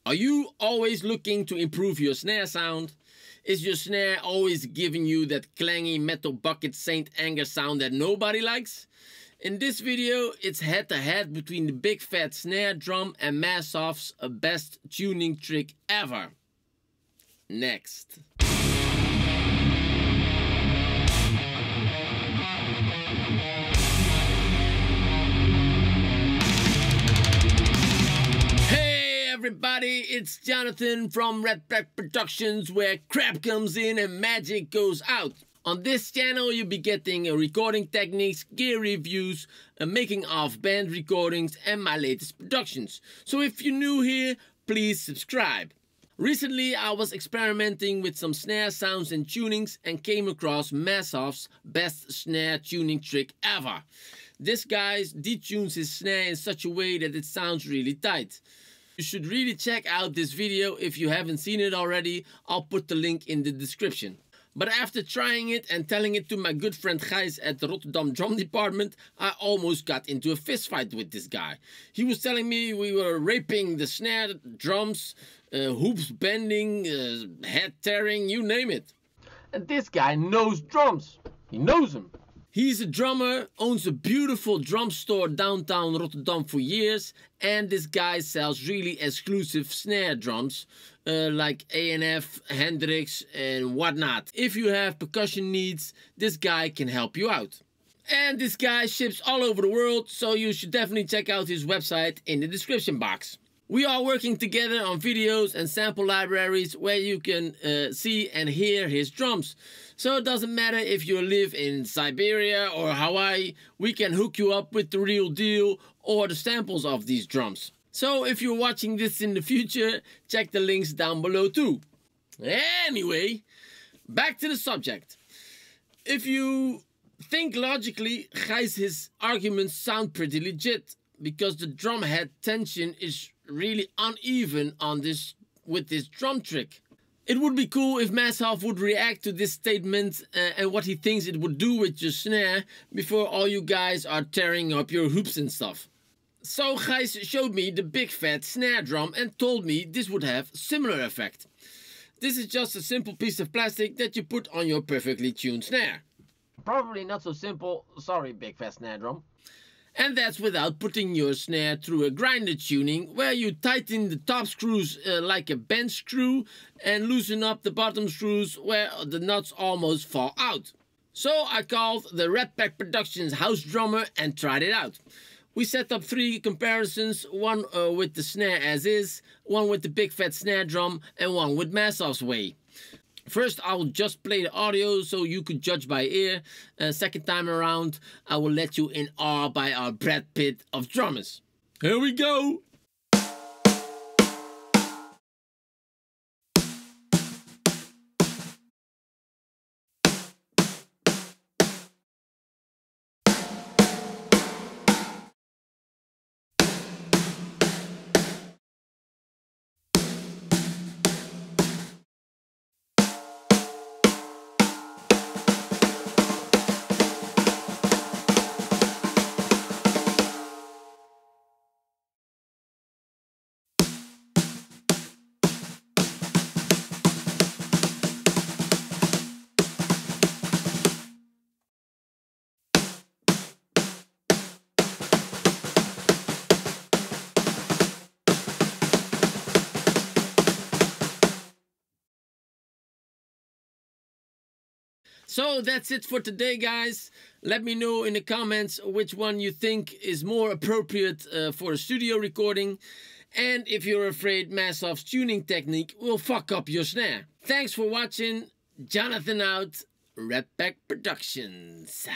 Are you always looking to improve your snare sound? Is your snare always giving you that clangy metal bucket Saint Anger sound that nobody likes? In this video, it's head-to-head between the big fat snare drum and Masshoff's best tuning trick ever. Next. Everybody, it's Jonathan from RedPack Productions, where crap comes in and magic goes out. On this channel you'll be getting recording techniques, gear reviews, making of band recordings and my latest productions. So if you're new here, please subscribe. Recently I was experimenting with some snare sounds and tunings and came across Masshoff's best snare tuning trick ever. This guy detunes his snare in such a way that it sounds really tight. You should really check out this video if you haven't seen it already. I'll put the link in the description. But after trying it and telling it to my good friend Gijs at the Rotterdam drum department, I almost got into a fist fight with this guy. He was telling me we were raping the snare drums, hoops bending, head tearing, you name it. And this guy knows drums. He knows them. He's a drummer, owns a beautiful drum store downtown Rotterdam for years, and this guy sells really exclusive snare drums like A&F, Hendrix and whatnot. If you have percussion needs, this guy can help you out. And this guy ships all over the world, so you should definitely check out his website in the description box. We are working together on videos and sample libraries where you can see and hear his drums. So it doesn't matter if you live in Siberia or Hawaii, we can hook you up with the real deal or the samples of these drums. So if you're watching this in the future, check the links down below too. Anyway, back to the subject. If you think logically, Gijs' arguments sound pretty legit, because the drum head tension is really uneven on this with this drum trick. It would be cool if Masshoff would react to this statement and what he thinks it would do with your snare before all you guys are tearing up your hoops and stuff. So Gijs showed me the big fat snare drum and told me this would have similar effect. This is just a simple piece of plastic that you put on your perfectly tuned snare. Probably not so simple, sorry big fat snare drum. And that's without putting your snare through a grinder tuning where you tighten the top screws like a bench screw and loosen up the bottom screws where the nuts almost fall out. So I called the RedPack Productions house drummer and tried it out. We set up 3 comparisons, one with the snare as is, one with the big fat snare drum and one with Masshoff's way. First, I will just play the audio so you could judge by ear. Second time around, I will let you in awe by our Brad Pitt of drummers. Here we go! So that's it for today, guys. Let me know in the comments which one you think is more appropriate for a studio recording. And if you're afraid Masshoff's tuning technique will fuck up your snare. Thanks for watching. Jonathan out. RedPack Productions.